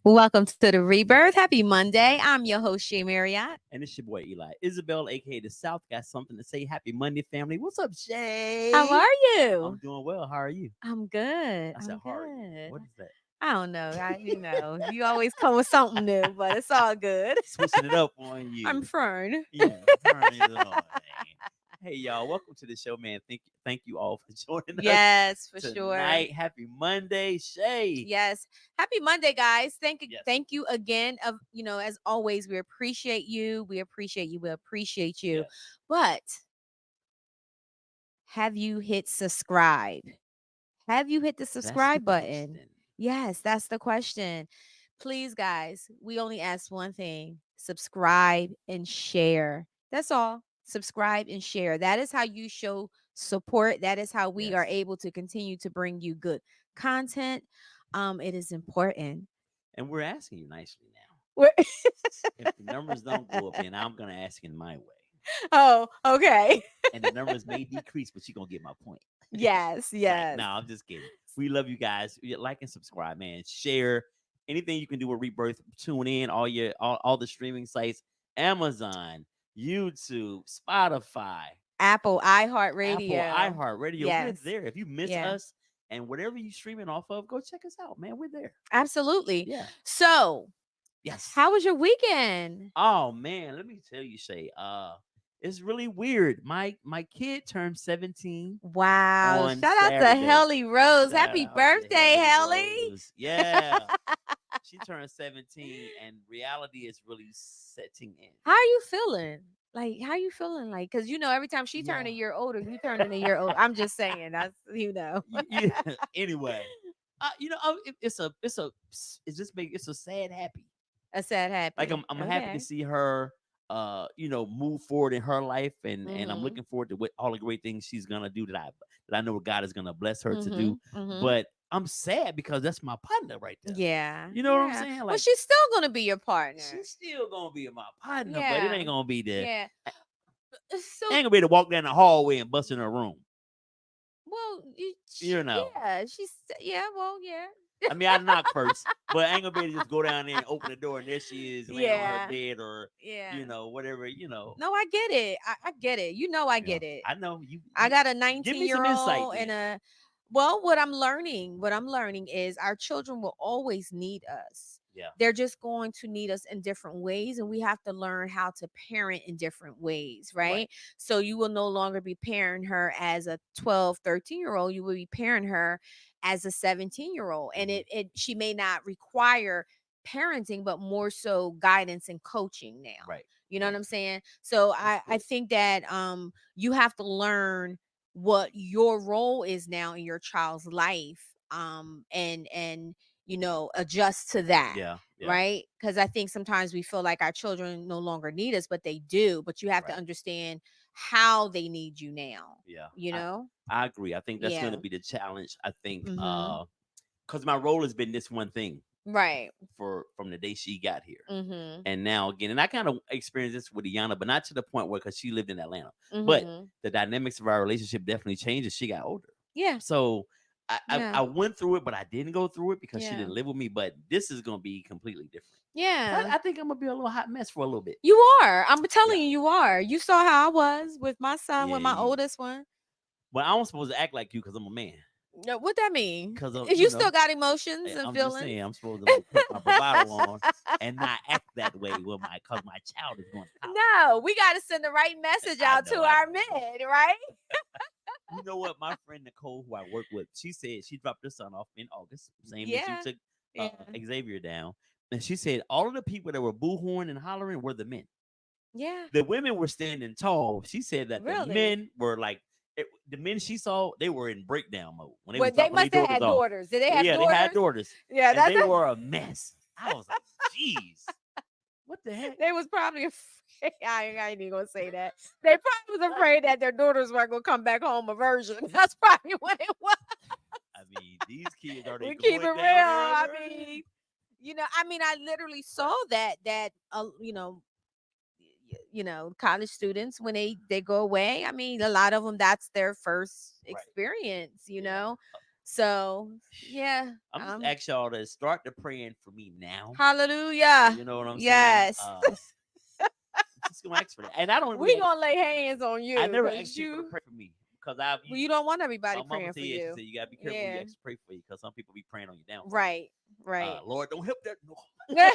Welcome to the Rebirth. Happy Monday. I'm your host, Shay Marriott. And it's your boy Eli. Isabel, aka the South, got something to say. Happy Monday, family. What's up, How Shay? are I'm you? doing well. How are you? I'm good. I said, I'm how are you? good. What is that? I don't know. You always come with something new, but it's all good. Switching it up on I'm you. Fern. Yeah, turn it on. Hey y'all, welcome to the show, man. Thank you all for joining us Yes, for sure. tonight. Happy Monday, Shay. Yes. Happy Monday, guys. Thank you. Yes. Thank you again. As always, we appreciate you. We appreciate you. We appreciate you. Yes. But have you hit subscribe? Have you hit the That's the subscribe button? question. Yes, that's the question. Please, guys, we only ask one thing: subscribe and share. That's all. Subscribe and share. That is how you show support. That is how we are Yes. able to continue to bring you good content. It is important. And we're asking you nicely now. We're- If the numbers don't go up, then I'm gonna ask in my way. oh, okay. And the numbers may decrease, but you're gonna get my point. Yes, Like, yes. no, I'm just kidding. We love you guys. Like and subscribe, man. Share anything you can do with Rebirth. Tune in all the streaming sites, Amazon, YouTube, Spotify, Apple, Apple, iHeartRadio. iHeartRadio. We're Yes. there. If you miss Yeah. us and whatever you streaming off of, go check us out, man. We're there. Absolutely. Yeah. So, Yes. how was your weekend? Oh man, let me tell you, Shay. It's really weird. My kid turned 17 Wow. on Shout out to Saturday. Helly Rose. Shout Happy out to birthday, Haley Helly. Rose. Yeah. She turned 17 and reality is really setting in. How are you feeling? Like, how you feeling? Like, because every time she turn a Yeah. year older, you turning a year older. I'm just saying, that's. Yeah. Anyway, it's a sad happy. A sad Like happy. I'm happy to Okay. see her move forward in her life, and I'm Mm-hmm. looking forward to what all the great things she's gonna do that I know what God is gonna bless her to Mm-hmm. do. Mm-hmm. But I'm sad because that's my partner right there. Yeah. You know what I'm Yeah. saying? Well, Like, she's still gonna be your partner. she's still gonna be my partner, but it Yeah. ain't gonna be the Yeah. I So, ain't gonna be able to walk down the hallway and bust in her room. well, You know. yeah, yeah, well, yeah. I mean, I knock first, but I ain't gonna be able to just go down there and open the door and there she is laying on her Yeah. bed or Yeah. whatever. No, I get it. I get it. I Yeah. get it. I know you. I got a Give 19 me some year insight old then. and what I'm learning is our children will always need us. Yeah. They're just going to need us in different ways, and we have to learn how to parent in different ways, Right. right? So you will no longer be parenting her as a 12, 13-year old. You will be parenting her as a 17-year-old. And Mhm. she may not require parenting, but more so guidance and coaching now. Right. You know what Right. I'm saying? So That's I good. think that you have to learn what your role is now in your child's life, and adjust to that, Yeah. Yeah. right? Because I think sometimes we feel like our children no longer need us, but they do. But you have to Right. understand how they need you now, Yeah. you know I agree. I think that's going to yeah. be the challenge. I think Mm-hmm. because my role has been this one thing Right. from the day she got here. Mm-hmm. And now again, and I kind of experienced this with Iana, but not to the point where because she lived in Atlanta. But Mm-hmm. the dynamics of our relationship definitely changed as she got older. Yeah. So I Yeah. went through it, but I didn't go through it because she Yeah. didn't live with me. But this is gonna be completely different. Yeah. I think I'm gonna be a little hot mess for a little bit. You are. I'm telling Yeah. you, you are. You saw how I was with my son, Yeah. with my oldest one. Well, I'm supposed to act like you because I'm a man. No, what that mean? Because of You still got emotions and I'm just feelings. saying I'm supposed to like put my bravado on and not act that way with my child is going to college. No, we got to send the right message out to I our know. men, right? You know what? My friend Nicole, who I work with, she said she dropped her son off in August, same as you Yeah. took Yeah. Xavier down. And she said all of the people that were boohooing and hollering were the men. Yeah. The women were standing tall. She said that the Really? men were like, the men she saw, they were in breakdown mode when they was Well, they dropping their must have daughters had off. daughters. Did they have Yeah, they had daughters? daughters. Yeah, And that's they were a mess. I was like, jeez, what the heck? they was probably afraid. I ain't even gonna say that. They probably was afraid that their daughters weren't gonna come back home a virgin. That's probably what it was. I mean, these kids, are they We keep it going real. down there? I literally saw college students when they go away. I mean, a lot of them that's their first Right. experience. Yeah. So yeah, I'm just ask y'all to start the praying for me now. hallelujah. You know what I'm saying? Yes. Just gonna ask for that. And I don't We really, gonna lay hands on I you never because asked people to you pray for me because I've well, you don't want everybody my mama praying said, for yeah, she you. said you gotta be careful when you Yeah. ask to pray for you because some people be praying on your downfall. Right. Right. Lord, don't help that. No.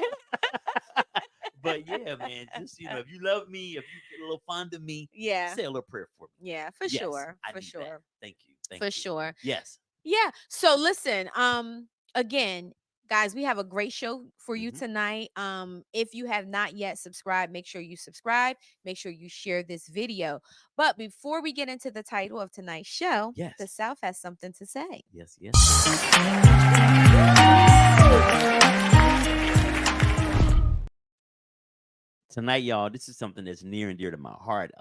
But yeah, man, just if you love me, if you get a little fond of me, Yeah. say a little prayer for me. Yeah, for Yes, sure. I For need that. sure. Thank you. Thank For you. sure. Yes. Yeah. So listen, again, guys, we have a great show for you Mhm. tonight. If you have not yet subscribed, make sure you subscribe, make sure you share this video. But before we get into the title of tonight's show, Yes. the South has something to say. Yes. Yes. Tonight, y'all, this is something that's near and dear to my heart.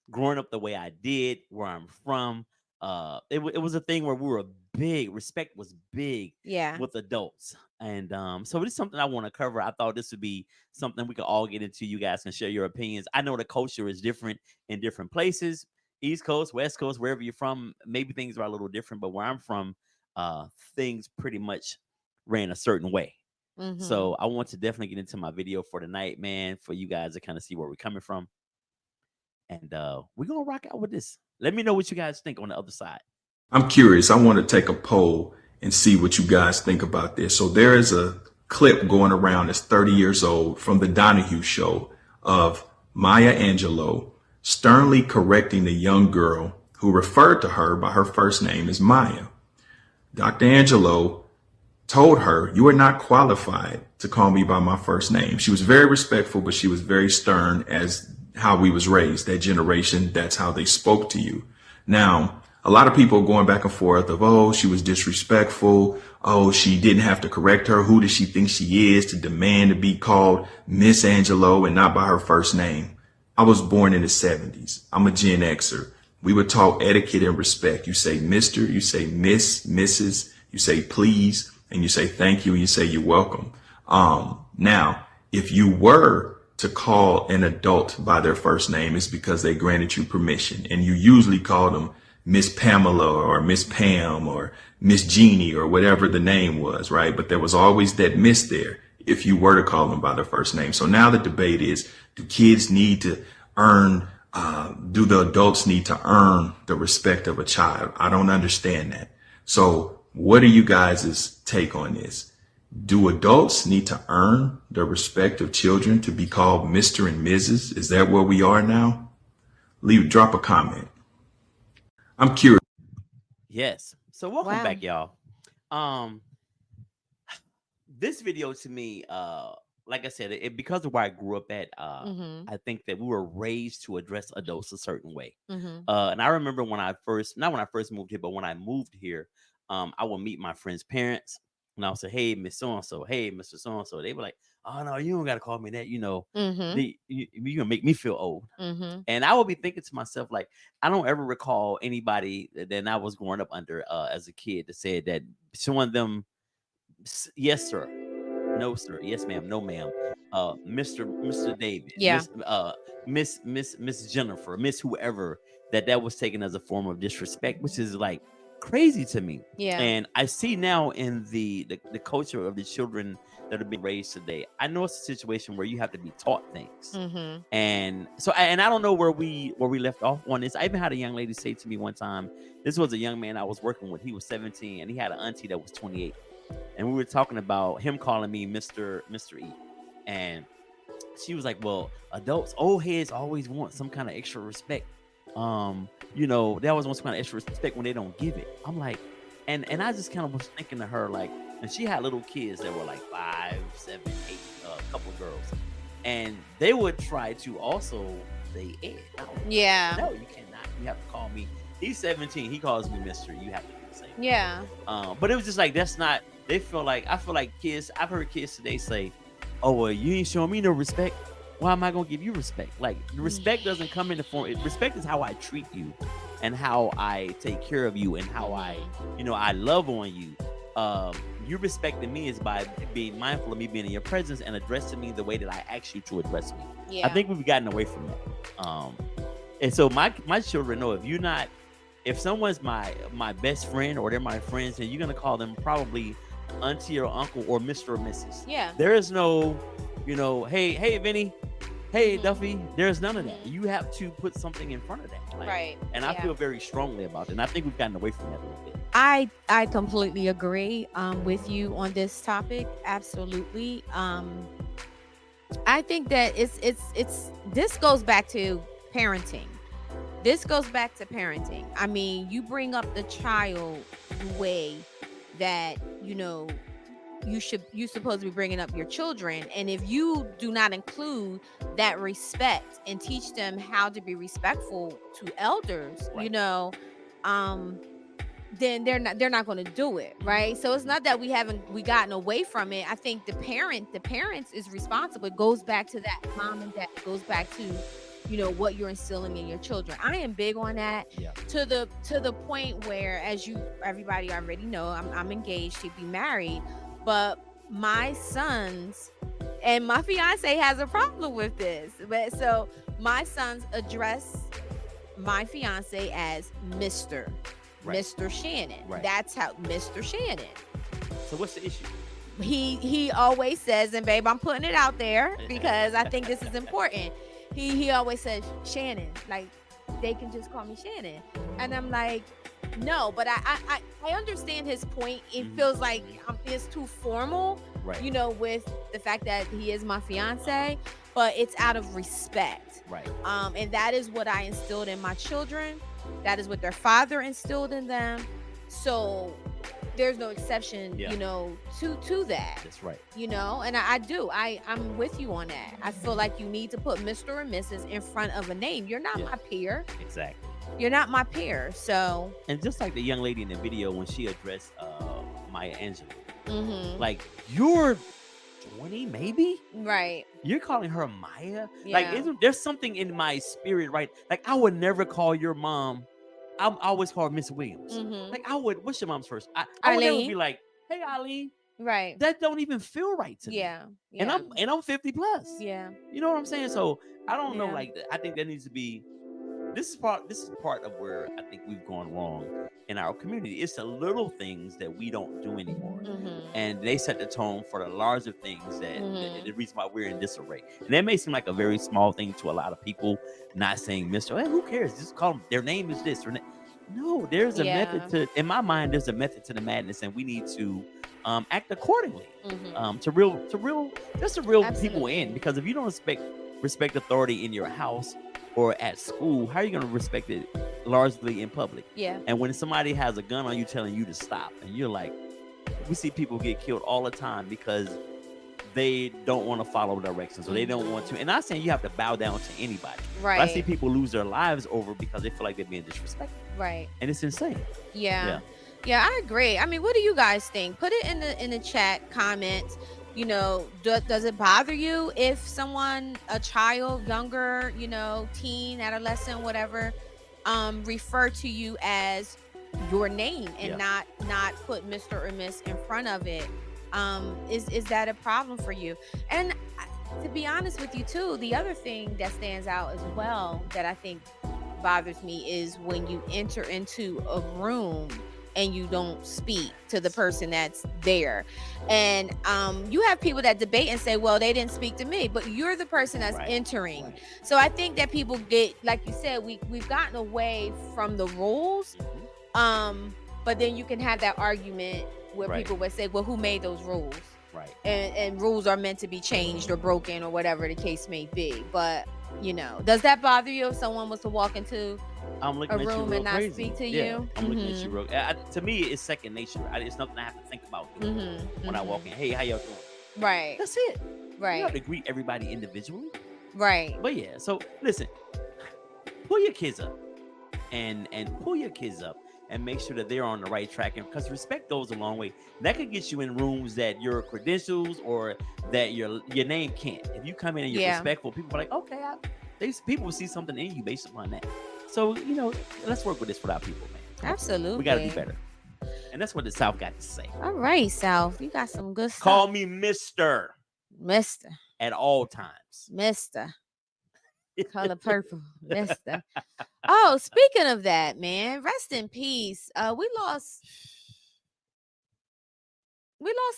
Growing up the way I did, where I'm from, it was a thing where we were big. Respect was big Yeah. with adults, and so this is something I want to cover. I thought this would be something we could all get into. You guys can share your opinions. I know the culture is different in different places, East Coast, West Coast, wherever you're from. Maybe things are a little different, but where I'm from, things pretty much ran a certain way. Mm-hmm. So I want to definitely get into my video for tonight, man, for you guys to kind of see where we're coming from. And we're gonna rock out with this. Let me know what you guys think on the other side. I'm curious. I want to take a poll and see what you guys think about this. So there is a clip going around that's 30 years old from the Donahue show of Maya Angelou sternly correcting a young girl who referred to her by her first name as Maya. Dr. Angelou told her, "You are not qualified to call me by my first name." She was very respectful, but she was very stern, as how we was raised. That generation, that's how they spoke to you. Now, a lot of people going back and forth of, oh, she was disrespectful. Oh, she didn't have to correct her. Who does she think she is to demand to be called Miss Angelou and not by her first name? I was born in the 70s. I'm a Gen Xer. We were taught etiquette and respect. You say Mr., you say Miss, Mrs., you say please, and you say thank you, and you say you're welcome. Now, if you were to call an adult by their first name, it's because they granted you permission, and you usually call them Miss Pamela or Miss Pam or Miss Jeannie or whatever the name was, right? But there was always that Miss there if you were to call them by their first name. So now the debate is, do kids need to earn, do the adults need to earn the respect of a child? I don't understand that. So what are you guys' take on this? Do adults need to earn the respect of children to be called Mr. and Mrs.? Is that where we are now? Drop a comment. I'm curious. Yes. So welcome Wow. back, y'all. This video to me, like I said, because of where I grew up at, Mm-hmm. I think that we were raised to address adults a certain way. Mm-hmm. And I remember when I first, not when I first moved here, but when I moved here, I would meet my friends' parents, and I would say, "Hey, Miss So and So, hey, Mr. So and So." They were like, "Oh no, you don't got to call me that. Mm-hmm. You gonna make me feel old." Mm-hmm. And I would be thinking to myself, like, I don't ever recall anybody that I was growing up under as a kid that said that showing them, yes sir, no sir, yes ma'am, no ma'am, Mr. David, Yeah. Miss Jennifer, Miss whoever, that was taken as a form of disrespect, which is like crazy to me. Yeah. And I see now in the culture of the children that are being raised today, I know it's a situation where you have to be taught things. Mm-hmm. And so and I don't know where we left off on this. I even had a young lady say to me one time, this was a young man I was working with. He was 17 and he had an auntie that was 28. And we were talking about him calling me Mr. E. And she was like, well, adults, old heads always want some kind of extra respect. They always want some kind of extra respect when they don't give it. I'm like, and I just kind of was thinking to her, like, and she had little kids that were like 5, 7, 8, a couple of girls. And they would try to also say, Ed, Yeah. no, you cannot. You have to call me. He's 17. He calls me Mr. You have to do the same. Yeah. But it was just like, that's not, I feel like kids, I've heard kids today say, oh, well, you ain't showing me no respect. Why am I going to give you respect? Like, the respect doesn't come in the form. Respect is how I treat you and how I take care of you and how I love on you. You respecting me is by being mindful of me being in your presence and addressing me the way that I ask you to address me. Yeah. I think we've gotten away from that. And so my children know, if if someone's my best friend or they're my friends, then you're gonna call them probably auntie or uncle or Mr. or Mrs. Yeah. There is no, hey Vinny, hey Mhm. Duffy. There's none of that. Mhm. You have to put something in front of that. Like, Right. And I Yeah. feel very strongly about it. And I think we've gotten away from that a little bit. I completely agree with you on this topic. Absolutely. I think that it's this goes back to parenting. This goes back to parenting. I mean, you bring up the child the way that you're supposed to be bringing up your children, and if you do not include that respect and teach them how to be respectful to elders, Right. um then they're not going to do it, right? So it's not that we gotten away from it. I think the parents is responsible. It goes back to that mom and dad. It goes back to what you're instilling in your children. I am big on that. Yeah. To the point where, as everybody already know, I'm engaged to be married, but my sons and my fiance has a problem with this. But so my sons address my fiance as Mr. Right. Mr. Shannon. Right. That's how Mr. Shannon. So what's the issue? He always says, and babe, I'm putting it out there because I think this is important. He always says Shannon, like they can just call me Shannon, and I'm like, no, but I understand his point. It Mhm. feels like it's too formal, Right. with the fact that he is my fiance, but it's out of respect. Right. And that is what I instilled in my children. That is what their father instilled in them. So there's no exception, Yeah. to that, That's right. and I'm with you on that. I feel like you need to put Mr. or Mrs. in front of a name. You're not Yeah. my peer. Exactly. You're not my peer. So, And just like the young lady in the video when she addressed Maya Angelou, mhm. like you're 20 maybe. Right. You're calling her Maya? Yeah. Like, there's something in my spirit, right? Like, I would never call your mom. I always call her Miss Williams. Mhm. Like, what's your mom's first? I would never Eileen. be like, hey, Eileen. Right. That don't even feel right to me. Yeah. And Yeah. I'm 50 plus. Yeah. You know what I'm saying? So I don't know. Yeah. Like, I think there needs to be. This is part of where I think we've gone wrong in our community. It's the little things that we don't do anymore. Mhm. And they set the tone for the larger things that Mhm. the reason why we're in disarray. And that may seem like a very small thing to a lot of people, not saying Mr. Hey, who cares? Just call them. Their name is this. No, there's a method to. In my mind, there's a method to the madness, and we need to act accordingly. Mhm. To reel people Absolutely. in. Because if you don't respect authority in your house or at school, how are you going to respect it largely in public? Yeah. And when somebody has a gun on you telling you to stop, and you're like, we see people get killed all the time because they don't want to follow directions or they don't want to. And I'm saying you have to bow down to anybody. Right. But I see people lose their lives over because they feel like they're being disrespected. Right. And it's insane. Yeah. Yeah, I agree. I mean, what do you guys think? Put it in the chat comments. Does it bother you if a child, younger, teen, adolescent, whatever, refer to you as your name and not put Mr. or Miss in front of it? Is that a problem for you? And to be honest with you too, the other thing that stands out as well that I think bothers me is when you enter into a room and you don't speak to the person that's there. And you have people that debate and say, well, they didn't speak to me, but you're the person that's Right. entering. Right. So I think that people get, like you said, we've gotten away from the rules. Mhm. But then you can have that argument where Right. people would say, well, who made those rules? Right. And rules are meant to be changed or broken or whatever the case may be. But does that bother you if someone was to walk into I'm looking a at you room real and not crazy. speak to Yeah, you? I'm looking at you real. To me, it's second nature. It's nothing I have to think about doing when I walk in. Hey, how y'all doing? Right. That's it. You don't have to greet everybody individually. Right. But yeah, so listen, pull your kids up and pull your kids up and make sure that they're on the right track. And because respect goes a long way. That could get you in rooms that your credentials or that your name can't. If you come in and you're Yeah. respectful, people are like, okay, people will see something in you based upon that. So, let's work with this for our people, man. Absolutely. We got to do better. And that's what the South got to say. All right, South. You got some good stuff. Call me Mr. Mister. at all times. Mister. Color Purple. That's the. Oh, speaking of that, man, rest in peace. We lost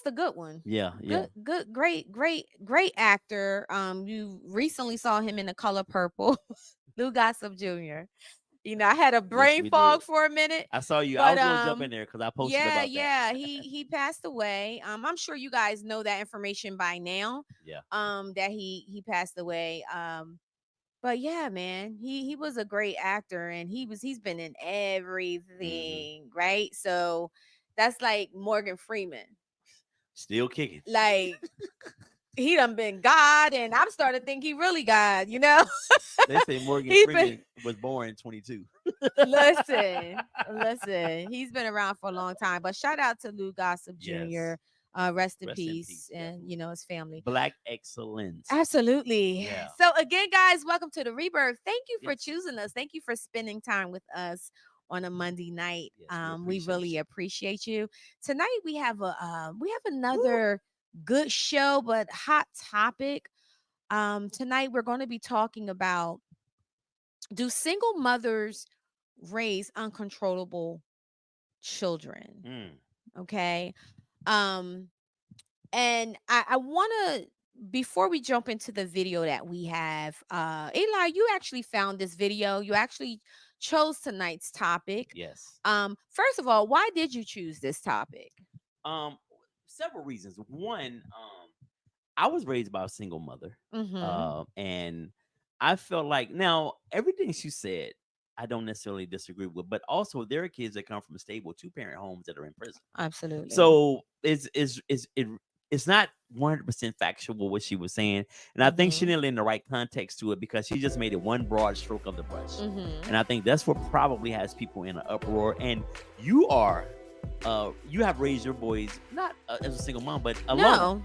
a good one. Yeah, yeah. Good, great actor. You recently saw him in The Color Purple. Lou Gossett Jr. You know, I had a brain we fog did. for a minute. I saw you. I But was gonna jump in there because I posted yeah, about that. yeah, he passed away. I'm sure you guys know that information by now. Yeah. That he passed away. But yeah, man, he was a great actor, and he's been in everything, right? So that's like Morgan Freeman. Still kicking. Like he done been God, and I'm starting to think he really God, you know. They say Morgan He Freeman was born in 22. Listen, he's been around for a long time. But shout out to Lou Gossett Jr. Yes. Rest in Rest in peace, peace, and definitely. you know, his family. Black excellence. Absolutely. Yeah. So again, guys, welcome to the Rebirth. Thank you for Yes. choosing us. Thank you for spending time with us on a Monday night. Yes, We really you. appreciate you. Tonight we have another good show, but hot topic. Tonight we're going to be talking about, do single mothers raise uncontrollable children? Okay. And I want to, before we jump into the video that we have, Eli, you actually found this video. You actually chose tonight's topic. Yes. First of all, why did you choose this topic? Several reasons. One, I was raised by a single mother. And I felt like, now everything she said, I don't necessarily disagree with, but also there are kids that come from stable 2-parent homes that are in prison. Absolutely. So it's not 100% factual what she was saying, and I think she didn't lend the right context to it because she just made it one broad stroke of the brush, and I think that's what probably has people in an uproar. And you have raised your boys not as a single mom, but alone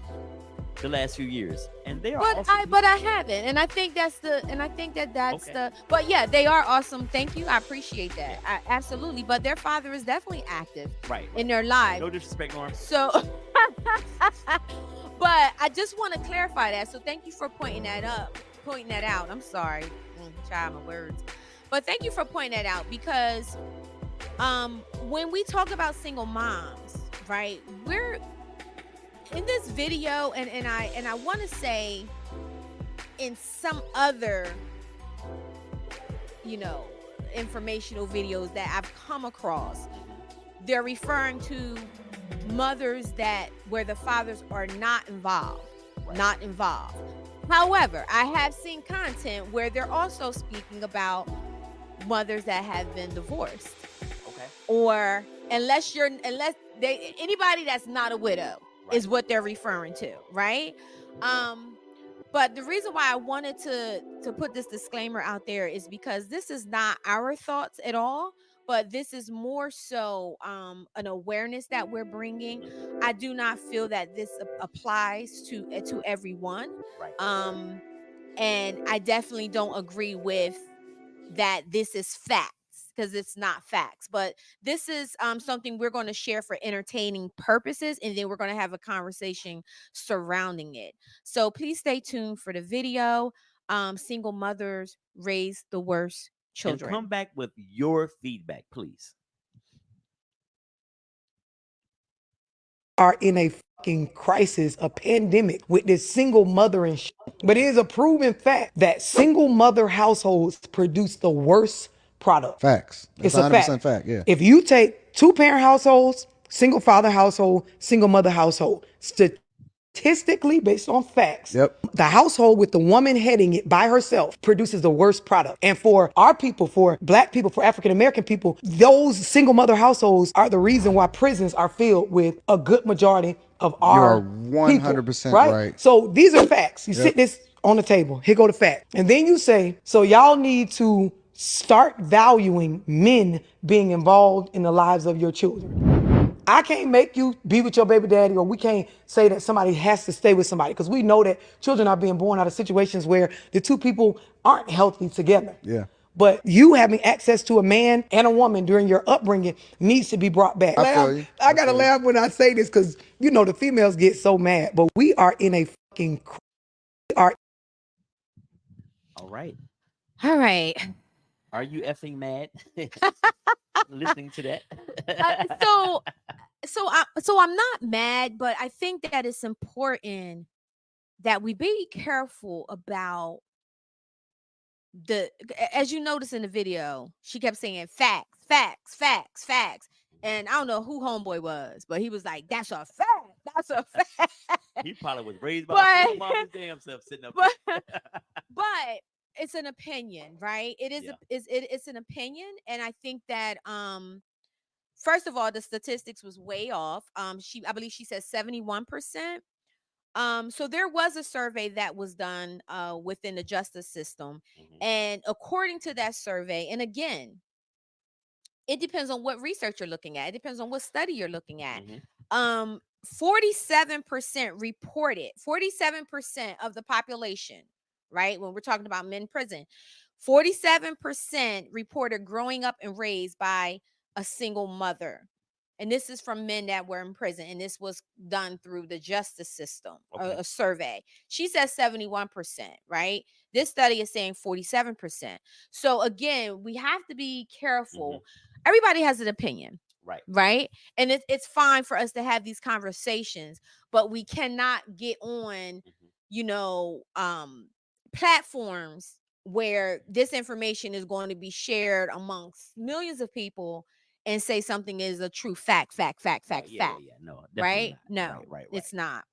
the last few years, and they are. But I haven't, and I think that's the But yeah, they are awesome. Thank you, I appreciate that. Absolutely, but their father is definitely active, right in their lives. No disrespect, Norm. So, but I just want to clarify that. So thank you for pointing that out. I'm sorry, try my words, but thank you for pointing that out because, when we talk about single moms, right? We're in this video, and I want to say in some other, informational videos that I've come across, they're referring to mothers where the fathers are not involved. However, I have seen content where they're also speaking about mothers that have been divorced. Okay. Or anybody that's not a widow. Right. Is what they're referring to, right? But the reason why I wanted to put this disclaimer out there is because this is not our thoughts at all, but this is more so an awareness that we're bringing. I do not feel that this applies to everyone, right. And I definitely don't agree with that this is fact, because it's not facts. But this is something we're going to share for entertaining purposes, and then we're going to have a conversation surrounding it. So please stay tuned for the video. Single mothers raise the worst children. And come back with your feedback, please. Are in a fucking crisis, a pandemic with this single mother and shit. But it is a proven fact that single mother households produce the worst product. Facts. That's It's a 100% fact. Yeah. If you take 2-parent households, single father household, single mother household, statistically based on facts, the household with the woman heading it by herself produces the worst product. And for our people, for Black people, for African American people, those single mother households are the reason why prisons are filled with a good majority of our You are 100% people, right? So these are facts. You sit this on the table. Here go the fact. And then you say, so y'all need to start valuing men being involved in the lives of your children. I can't make you be with your baby daddy, or we can't say that somebody has to stay with somebody, because we know that children are being born out of situations where the two people aren't healthy together. Yeah. But you having access to a man and a woman during your upbringing needs to be brought back. I gotta laugh when I say this, because the females get so mad, but we are in a fucking all right. All right. Are you effing mad listening to that? So I'm not mad, but I think that it's important that we be careful about as you notice in the video, she kept saying facts, facts, facts, facts. And I don't know who homeboy was, but he was like, that's a fact. That's a fact. He probably was raised by a single mom his damn self sitting up there. But it's an opinion, right? It is Yeah. it's an opinion. And I think that first of all, the statistics was way off. I believe she said 71%. So there was a survey that was done within the justice system. Mhm. And according to that survey, and again, it depends on what research you're looking at. It depends on what study you're looking at. Mhm. 47% reported, 47% of the population, right? When we're talking about men in prison, 47% reported growing up and raised by a single mother. And this is from men that were in prison. And this was done through the justice system, Okay. a survey. She says 71%, right? This study is saying 47%. So again, we have to be careful. Everybody has an opinion. Right. Right. And it's fine for us to have these conversations, but we cannot get on, platforms where this information is going to be shared amongst millions of people and say something is a true fact. Yeah, Fact. yeah. No, definitely Right? not. No, Right. it's not.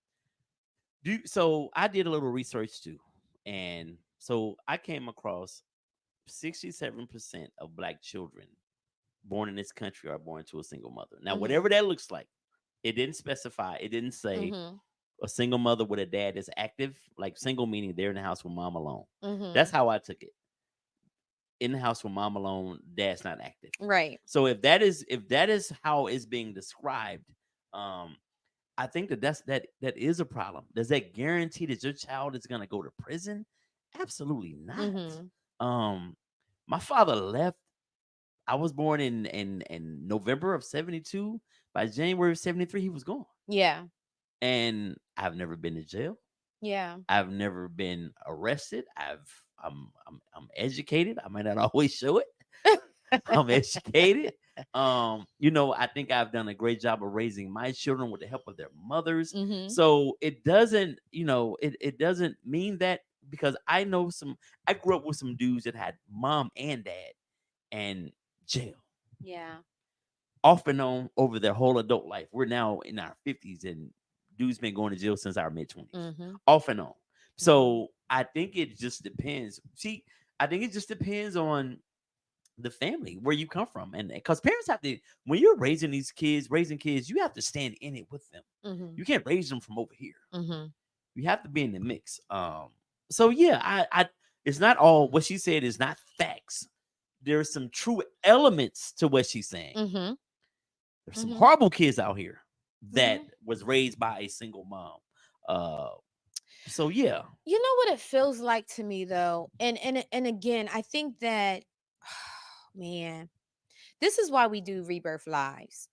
So I did a little research too. And so I came across 67% of Black children born in this country are born to a single mother. Now, whatever that looks like, it didn't specify. It didn't say a single mother with a dad that's active, like single meaning they're in the house with mom alone. That's how I took it. In the house with mom alone, dad's not active. Right. So if that is how it's being described, I think that is a problem. Does that guarantee that your child is gonna go to prison? Absolutely not. My father left. I was born in November of 72. By January of 73, he was gone. Yeah. And I've never been to jail. Yeah. I've never been arrested. I'm educated. I might not always show it. I'm educated. I think I've done a great job of raising my children with the help of their mothers. So it doesn't, it doesn't mean that, because I grew up with some dudes that had mom and dad and jail. Yeah. Off and on over their whole adult life. We're now in our 50s and dudes been going to jail since our mid-20s. Off and on. So I think it just depends. See, I think it just depends on the family, where you come from. And because parents have to, when you're raising kids, you have to stand in it with them. You can't raise them from over here. You have to be in the mix. So yeah, I it's not all what she said is not facts. There's some true elements to what she's saying. There's some horrible kids out here that was raised by a single mom. So yeah. You know what it feels like to me though, and again, I think that, man, this is why we do Rebirth Lives,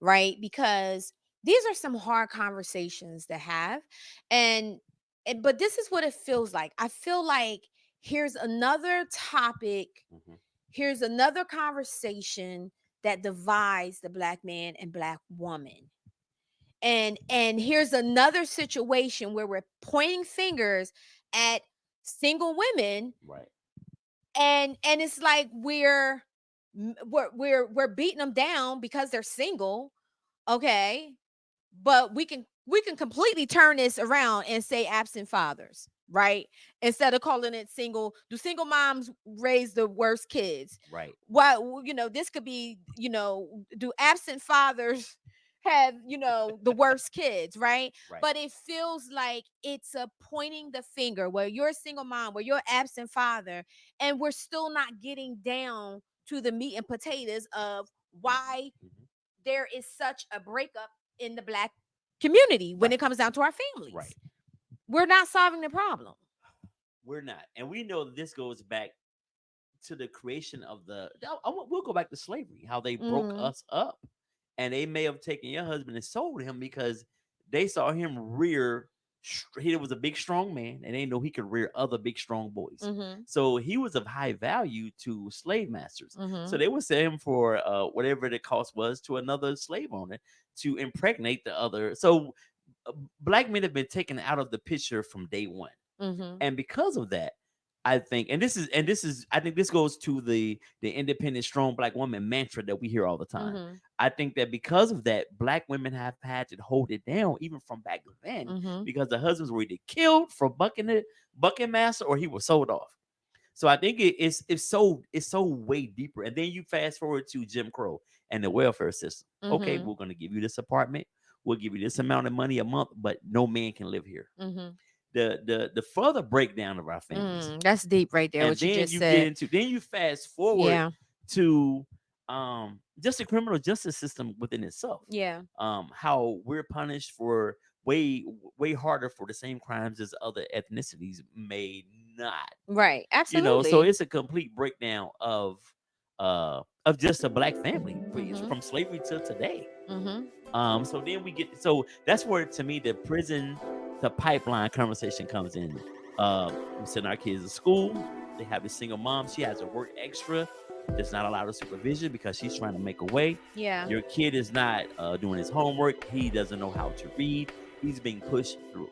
right? Because these are some hard conversations to have, but this is what it feels like. I feel like here's another topic, here's another conversation that divides the Black man and Black woman. And here's another situation where we're pointing fingers at single women, right? And it's like we're beating them down because they're single, okay? But we can completely turn this around and say absent fathers, right? Instead of calling it single. Do single moms raise the worst kids? Right. Why, this could be, do absent fathers have, the worst kids, right? But it feels like it's a pointing the finger where you're a single mom, where you're an absent father, and we're still not getting down to the meat and potatoes of why there is such a breakup in the Black community when it comes down to our families. Right. We're not solving the problem. We're not. And we know that this goes back to the creation of we'll go back to slavery, how they broke us up. And they may have taken your husband and sold him because they saw him rear He was a big, strong man, and they know he could rear other big, strong boys. Mm-hmm. So he was of high value to slave masters. Mm-hmm. So they would sell him for whatever the cost was to another slave owner to impregnate the other. So black men have been taken out of the picture from day one. Mm-hmm. And because of that, I think, and this is, I think this goes to the independent, strong black woman mantra that we hear all the time. Mm-hmm. I think that because of that, black women have had to hold it down even from back then, Mm-hmm. because the husbands were either killed for bucking master, or he was sold off. So I think it's so way deeper. And then you fast forward to Jim Crow and the welfare system. Okay, Mm-hmm. we're gonna give you this apartment, we'll give you this amount of money a month, but no man can live here. Mm-hmm. The further breakdown of our families. That's deep right there. And What you then just you said. get into, then you fast forward Yeah. to just the criminal justice system within itself. Yeah. How we're punished for way harder for the same crimes as other ethnicities may not. Right. Absolutely. So it's a complete breakdown of just a black family Mhm. from slavery to today. Mm-hmm. So then so that's where, to me, the prison to pipeline conversation comes in. We send our kids to school. They have a single mom. She has to work extra. There's not a lot of supervision because she's trying to make a way. Yeah. Your kid is not doing his homework. He doesn't know how to read. He's being pushed through.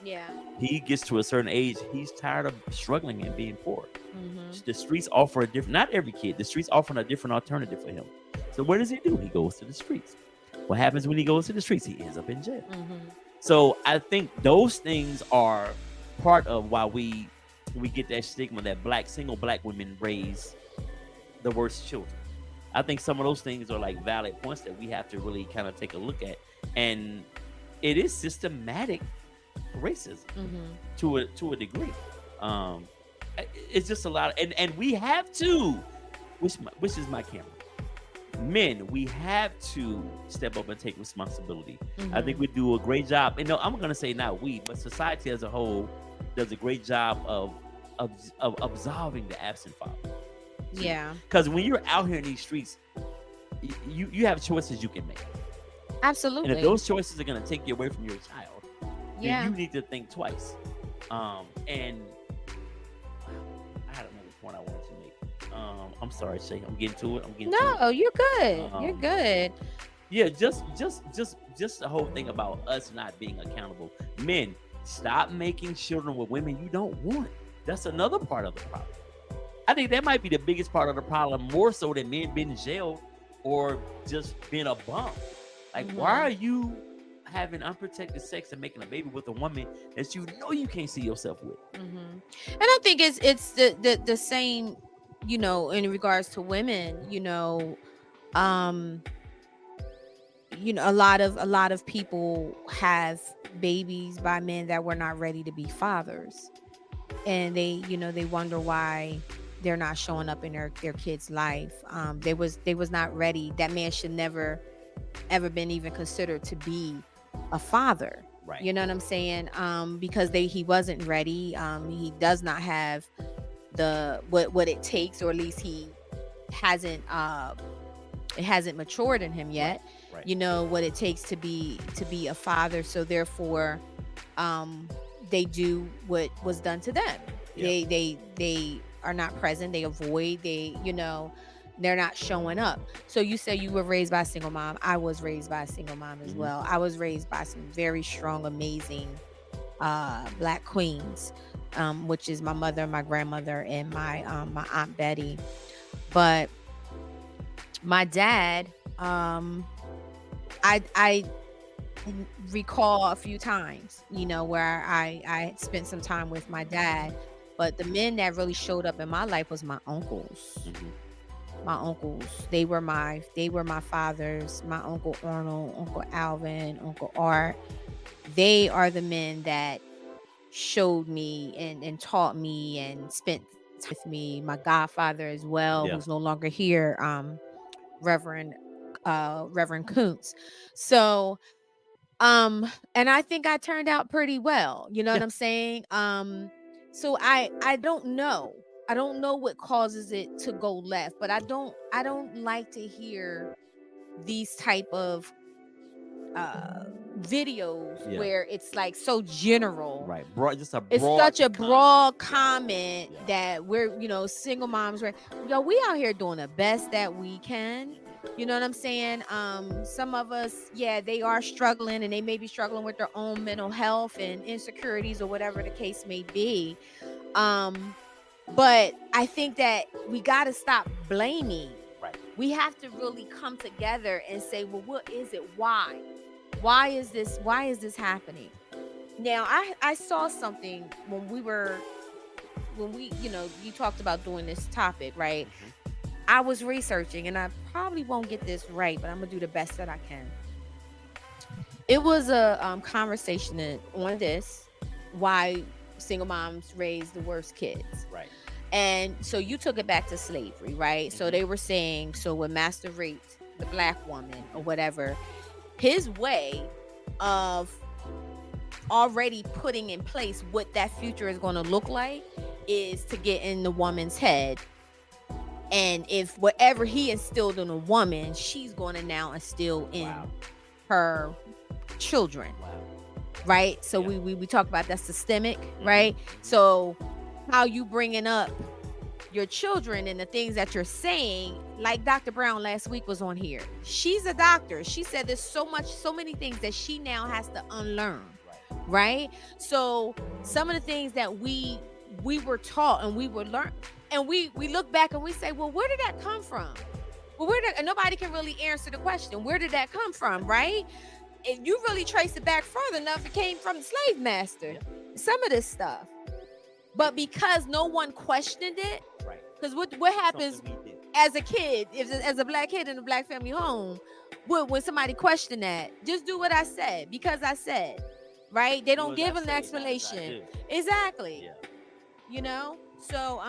Yeah. He gets to a certain age. He's tired of struggling and being poor. Mm-hmm. The streets offer a different, not every kid, the streets offer a different alternative for him. So what does he do? He goes to the streets. What happens when he goes to the streets? He ends up in jail. Mm-hmm. So I think those things are part of why we get that stigma that single black women raise the worst children. I think some of those things are like valid points that we have to really kind of take a look at. And it is systematic racism to a degree. It's just a lot and we have to, which is my camera. Men, we have to step up and take responsibility. I think we do a great job. And no, I'm gonna say not we, but society as a whole does a great job of absolving the absent father. Yeah. Because when you're out here in these streets, you have choices you can make. Absolutely. And if those choices are gonna take you away from your child, yeah, then you need to think twice. And I had another point I wanted to make. I'm sorry, Shay. I'm getting to it. No, you're good. You're good. Yeah, just the whole thing about us not being accountable. Men, stop making children with women you don't want. That's another part of the problem. I think that might be the biggest part of the problem, more so than men being jailed or just being a bum. Like, why are you having unprotected sex and making a baby with a woman that you know you can't see yourself with? And I think it's the same, in regards to women. A lot of people have babies by men that were not ready to be fathers, and they wonder why they're not showing up in their kid's life. They was not ready. That man should never ever been even considered to be a father. Right. You know what I'm saying? Because he wasn't ready. He does not have what it takes, or at least he hasn't it hasn't matured in him yet. Right. What it takes to be a father. So therefore they do what was done to them. Yeah. They are not present. They avoid. They're not showing up. So you say you were raised by a single mom. I was raised by a single mom as well. I was raised by some very strong, amazing Black queens, which is my mother, my grandmother, and my Aunt Betty. But my dad, I recall a few times, where I spent some time with my dad. But the men that really showed up in my life was my uncles. My uncles, they were my fathers. My Uncle Arnold, Uncle Alvin, Uncle Art. They are the men that showed me and taught me and spent time with me. My godfather as well, who's no longer here, Reverend Kuntz. So and I think I turned out pretty well. You know what I'm saying? So I don't know. I don't know what causes it to go left, but I don't like to hear these type of videos Yeah. where it's like so general. Right. Broad, just a It's broad such a comment. broad comment Yeah. that we're, single moms, right? Yo, we out here doing the best that we can. You know what I'm saying? Some of us, yeah, they are struggling, and they may be struggling with their own mental health and insecurities or whatever the case may be. But I think that we got to stop blaming. Right. We have to really come together and say, well, what is it? Why is this happening? Now, I saw something when we, you talked about doing this topic, right? I was researching, and I probably won't get this right, but I'm gonna do the best that I can. It was a conversation on this, why single moms raise the worst kids. Right. And so you took it back to slavery, right? So they were saying, so when master raped the black woman or whatever, his way of already putting in place what that future is going to look like is to get in the woman's head. And if whatever he instilled in a woman, she's going to now instill in her children. Wow. Right? So we talk about that systemic, right? So how you bringing up your children and the things that you're saying, like Dr. Brown last week was on here. She's a doctor. She said there's so many things that she now has to unlearn. Right? So some of the things that we were taught and we were learned, and we look back and we say, well, where did that come from? Well, and nobody can really answer the question. Where did that come from? Right? And you really trace it back further enough, it came from the slave master. Some of this stuff. But because no one questioned it, Right. because what happens Something we did. as a kid, as a black kid in a black family home, when somebody questioned that, just do what I said, because I said, right? They don't What give I an say, not explanation. what I do. Exactly. Yeah. So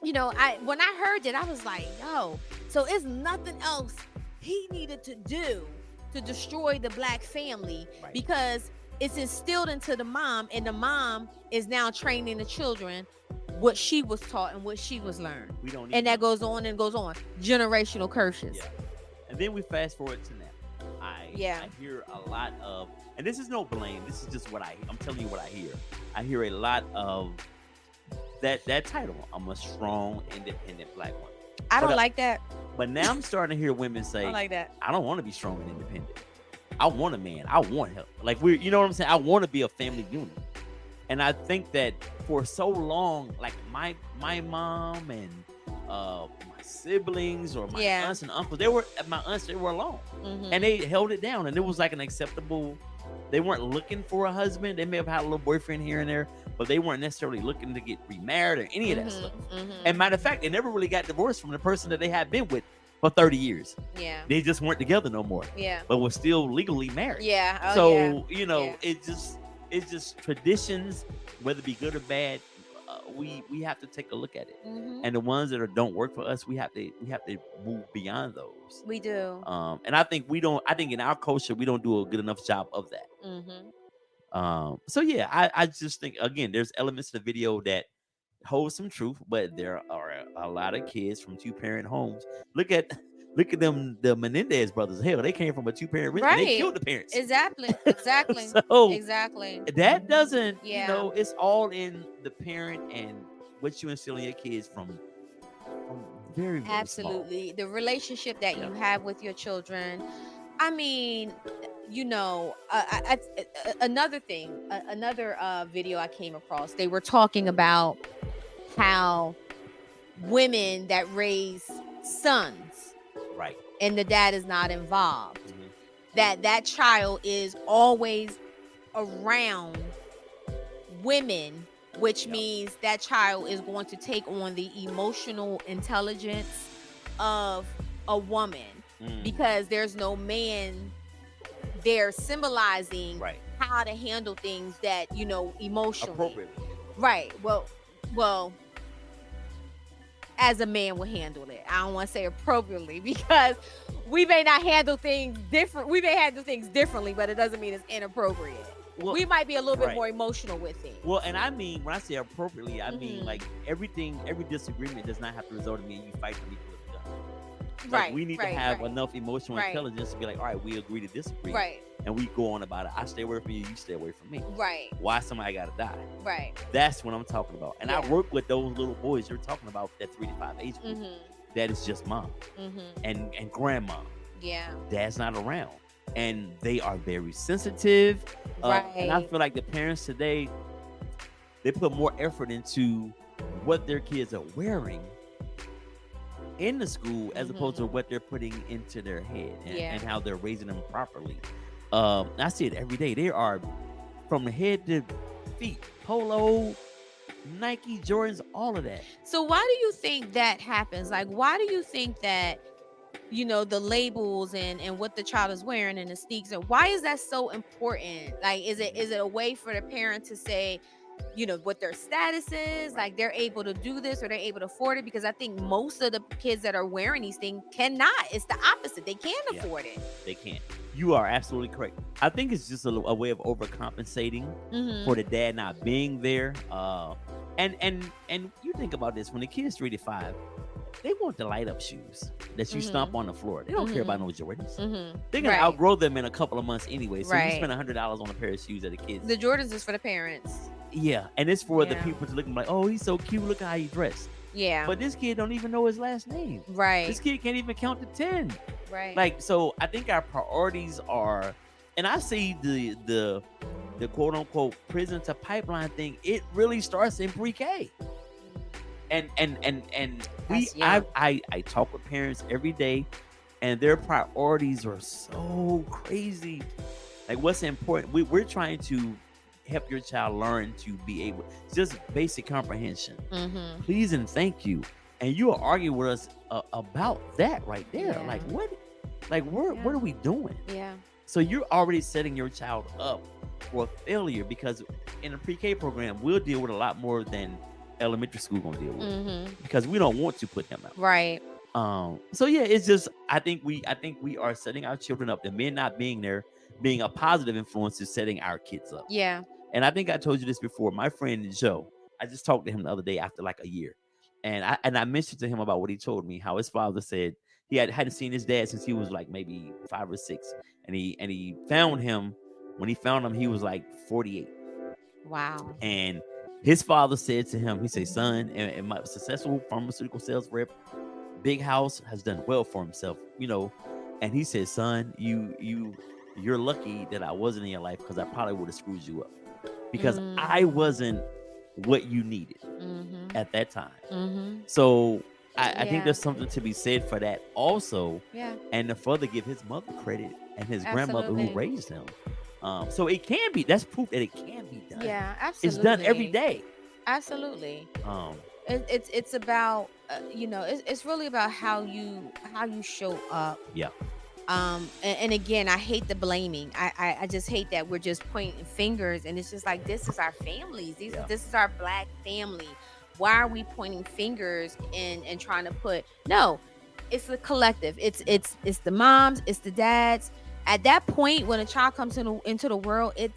when I heard that, I was like, yo, so it's nothing else he needed to do to destroy the black family, Right. because it's instilled into the mom, and the mom is now training the children what she was taught and what she was learned. We don't And that goes on and goes on. Generational curses. Yeah. And then we fast forward to now. I hear a lot of, and this is no blame. This is just what I'm telling you what I hear. I hear a lot of that title. I'm a strong, independent black woman. I don't But, like that. But now I'm starting to hear women say, I don't like that. I don't want to be strong and independent. I want a man. I want help. Like you know what I'm saying? I want to be a family unit. And I think that for so long, like my mom and my siblings or my aunts and uncles, they were alone. And they held it down, and it was like an acceptable. They weren't looking for a husband. They may have had a little boyfriend here and there, but they weren't necessarily looking to get remarried or any of that stuff. And matter of fact, they never really got divorced from the person that they had been with for 30 years. Yeah. They just weren't together no more. Yeah. But were still legally married. Yeah. Oh, So, yeah. it's just traditions, whether it be good or bad. We have to take a look at it. And the ones that don't work for us, we have to move beyond those. We do. And I think in our culture, we don't do a good enough job of that. So yeah, I just think, again, there's elements to the video that hold some truth, but there are a lot of kids from 2-parent homes. Look at them, the Menendez brothers. Hell, they came from a 2-parent Right. They killed the parents. Exactly. So exactly. that doesn't, Yeah. it's all in the parent and what you instill in your kids from very, very Absolutely. The relationship that you have with your children. I mean, another thing, another video I came across, they were talking about how women that raise sons, right, and the dad is not involved, that child is always around women, which means that child is going to take on the emotional intelligence of a woman, because there's no man there symbolizing how to handle things that, emotionally. appropriately. Right. Well, as a man would handle it. I don't want to say appropriately, because we may not handle things different. We may handle things differently, but it doesn't mean it's inappropriate. Well, we might be a little bit more emotional with it. Well, and I mean, when I say appropriately, I mean like every disagreement does not have to result in me and you fighting me for the gun. Like Right, we need to right, have right. enough emotional Right. intelligence to be like, all right, we agree to disagree, Right, and we go on about it. I stay away from you, you stay away from me. right, Why somebody gotta die? right. That's what I'm talking about. And I Yeah. work with those little boys you're talking about, that 3 to 5 age group. Mhm. That is just mom Mhm. and grandma. Yeah. Dad's not around, and they are very sensitive. And I Right. feel like the parents today, they put more effort into what their kids are wearing in the school as opposed to what they're putting into their head, Yeah. and how they're raising them properly. I see it every day. There are, from the head to feet, Polo, Nike, Jordans, all of that. So why do you think that happens? Like, why do you think that, the labels and what the child is wearing and the sneaks, and why is that so important? Like, is it a way for the parent to say, what their status is, like they're able to do this or they're able to afford it? Because I think most of the kids that are wearing these things cannot. It's the opposite. They can't Yeah. afford it. They can't. You are absolutely correct. I think it's just a way of overcompensating Mhm. for the dad not being there. And you think about this: when the kids 3 to 5, they want the light up shoes that you stomp on the floor. They don't care about no Jordans. Mhm. They're gonna Right. outgrow them in a couple of months anyway. So you Right. spend $100 on a pair of shoes that the kids. The Jordans is for the parents. Yeah, and it's for the Yeah. people to look like, oh, he's so cute. Look how he dressed. Yeah. But this kid don't even know his last name. Right. This kid can't even count to 10. Right. Like, so I think our priorities are, and I see the quote unquote prison to pipeline thing. It really starts in pre-K. And we That's young. I talk with parents every day, and their priorities are so crazy. Like, what's important? We're trying to help your child learn to be able, just basic comprehension, Mhm. please and thank you. And you will argue with us about that right there. Yeah. Like, what? Like, what Yeah. are we doing? Yeah. So you're already setting your child up for failure, because in a pre-K program, we'll deal with a lot more than elementary school gonna deal with, Mhm. because we don't want to put them out. Right. So yeah, it's just, I think we are setting our children up. The men not being there, being a positive influence, is setting our kids up. Yeah. And I think I told you this before. My friend Joe, I just talked to him the other day after like a year, and I mentioned to him about what he told me, how his father said he hadn't seen his dad since he was like maybe 5 or 6, and he found him. When he found him, he was like 48, Wow. and his father said to him, he said, son, and my successful pharmaceutical sales rep, big house, has done well for himself, and he said, son, you're lucky that I wasn't in your life, because I probably would have screwed you up, because I wasn't what you needed Mhm. at that time. Mhm. So I think Yeah. there's something to be said for that also, Yeah. and to further give his mother credit and his grandmother who Absolutely. raised him. So it can be, that's proof that it can be done. Yeah. It's Absolutely. done every day. Absolutely. Um, It's about it's really about how you show up. yeah, And again, I hate the blaming. I just hate that we're just pointing fingers, and it's just like, this is our families. Yeah. This is our Black family. Why are we pointing fingers and trying to put, no, it's the collective. It's the moms, it's the dads. At that point, when a child comes into the world, it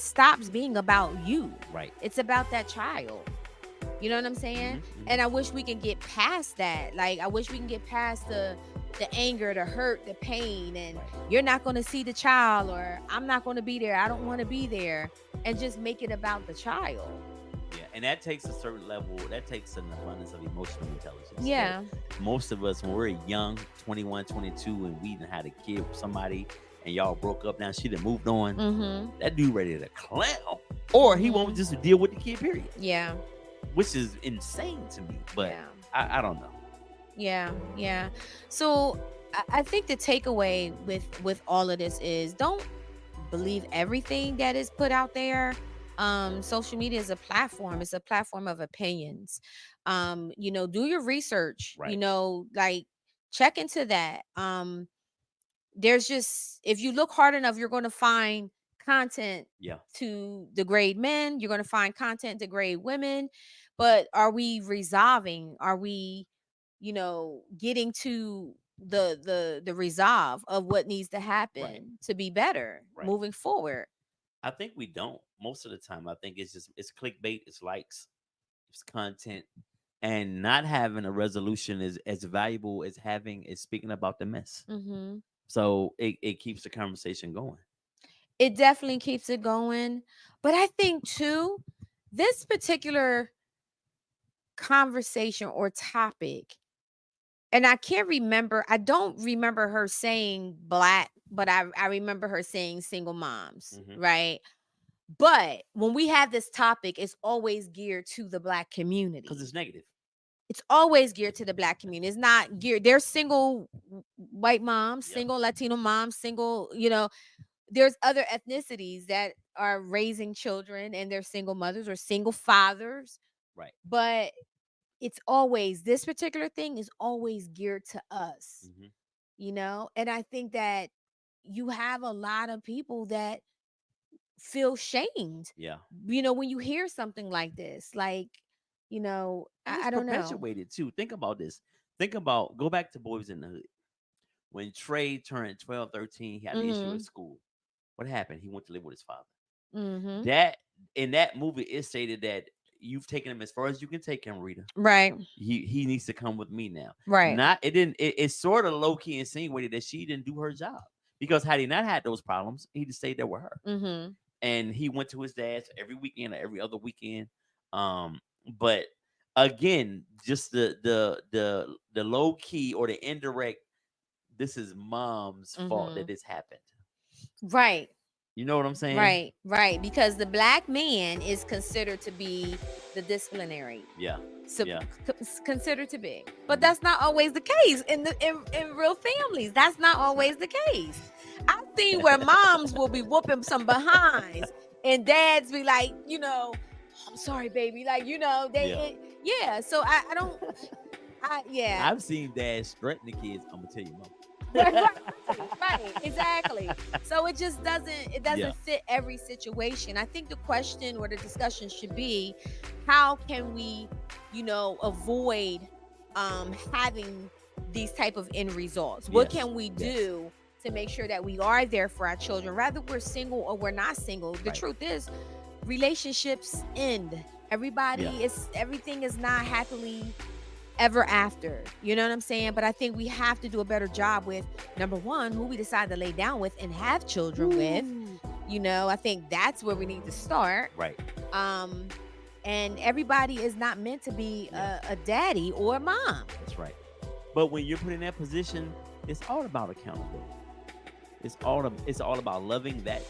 stops being about you. right. It's about that child. You know what I'm saying? Mhm, mhm. And I wish we can get past that. Like, I wish we can get past the anger, the hurt, the pain, and Right. you're not going to see the child, or I'm not going to be there, I don't want to be there, and just make it about the child. Yeah, and that takes a certain level. That takes an abundance of emotional intelligence. that Yeah. most of us, when we're young, 21, 22, and we done had a kid with somebody, and y'all broke up, now she done moved on, Mm-hmm. that dude ready to clown, or he won't Mhm. just deal with the kid, period, Yeah. which is insane to me. But Yeah. I don't know. Yeah. So I think the takeaway with all of this is, don't believe everything that is put out there. Social media is a platform. It's a platform of opinions. Do your research. Right. Like, check into that. There's just, if you look hard enough, you're going to find content Yeah. to degrade men. You're going to find content to degrade women. But are we resolving? Are we, getting to the resolve of what needs to happen to be better Right. moving forward? I think we don't. Most of the time, I think it's clickbait, it's likes, it's content. and not having a resolution is as valuable as speaking about the mess. Mm-hmm. So it keeps the conversation going. It definitely keeps it going. But I think too, this particular conversation or topic, and I don't remember her saying black, but I remember her saying single moms, Mhm. right? But when we have this topic, it's always geared to the black community. Because it's negative. It's always geared to the black community. It's not geared. There's single white moms, Yep. single Latino moms, single, there's other ethnicities that are raising children and they're single mothers or single fathers. Right. But it's always, this particular thing is always geared to us, Mhm. And I think that you have a lot of people that feel shamed, Yeah. when you hear something like this, like, And it's I don't know. perpetuated too. Think about this. Go back to Boys in the Hood. When Trey turned 12, 13, he had an issue at school. What happened? He went to live with his father. Mm-hmm. That in that movie, it stated that you've taken him as far as you can take him, Rita. Right. He needs to come with me now. Right. It sort of low key insinuated that she didn't do her job, because had he not had those problems, he'd have stayed there with her. Mm-hmm. And he went to his dad's every weekend or every other weekend. But again, just the low key or the indirect, this is mom's fault that this happened. Right. You know what I'm saying? Right. Right. Because the black man is considered to be the disciplinary. Yeah. So Yeah. considered to be. But that's not always the case in real families. That's not always the case. I've seen where moms will be whooping some behinds and dads be like, I'm sorry, baby. Like, So I don't. I've seen dads threaten the kids. I'm gonna tell you, mom. Right, exactly. So it just doesn't fit every situation. I think the question or the discussion should be, how can we, avoid having these type of end results? What Yes, can we do to make sure that we are there for our children, rather we're single or we're not single? The truth is, relationships end. Everything is not happily ever after. You know what I'm saying? But I think we have to do a better job with, number one, who we decide to lay down with and have children with. I think that's where we need to start. Right. And everybody is not meant to be a daddy or a mom. That's right. But when you're put in that position, it's all about accountability. It's all about loving that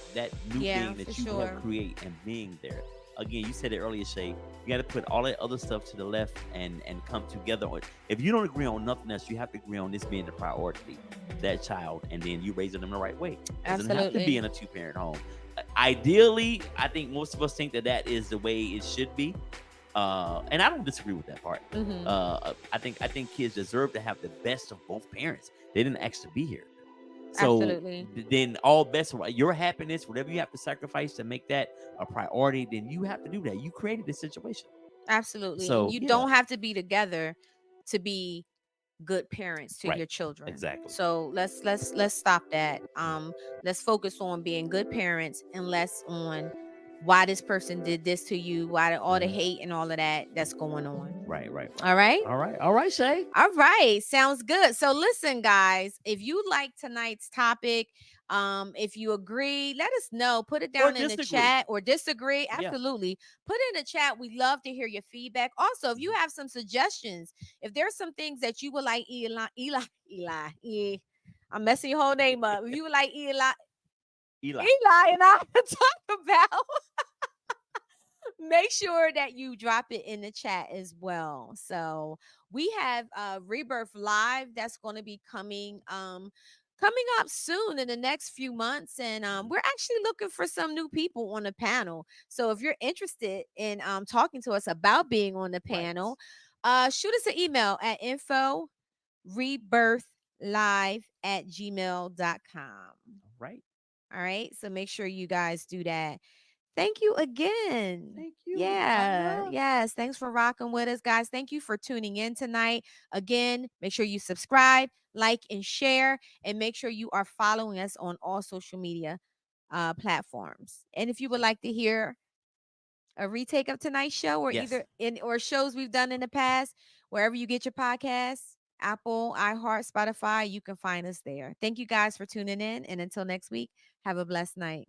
new thing that you help create and being there. Again, you said it earlier, Shay. You got to put all that other stuff to the left and come together. If you don't agree on nothing else, you have to agree on this being the priority, that child, and then you raising them the right way. It doesn't have to be in a 2-parent home. Ideally, I think most of us think that is the way it should be. And I don't disagree with that part. I think kids deserve to have the best of both parents. They didn't ask to be here. So then all best, your happiness, whatever you have to sacrifice to make that a priority, then you have to do that. You created this situation. Absolutely. So you don't have to be together to be good parents to your children. Exactly. So let's stop that. Let's focus on being good parents and less on why this person did this to you, why all the hate and all of that's going on. Right. All right, Shay. All right, sounds good. So listen, guys, if you like tonight's topic, if you agree, let us know. Put it down in the chat, or disagree. Absolutely. Put it in the chat. We love to hear your feedback. Also, if you have some suggestions, if there's some things that you would like Eli, I'm messing your whole name up. If you would like Eli and I to talk about, make sure that you drop it in the chat as well. So we have Rebirth Live that's going to be coming up soon in the next few months, and we're actually looking for some new people on the panel. So if you're interested in talking to us about being on the panel, shoot us an email at info@rebirthlive@gmail.com. All right. So make sure you guys do that. Thank you again. Thank you. Yeah. Yes. Thanks for rocking with us, guys. Thank you for tuning in tonight. Again, make sure you subscribe, like, and share, and make sure you are following us on all social media platforms. And if you would like to hear a retake of tonight's show, or Yes. either or shows we've done in the past, wherever you get your podcasts, Apple, iHeart, Spotify, you can find us there. Thank you guys for tuning in. And until next week, have a blessed night.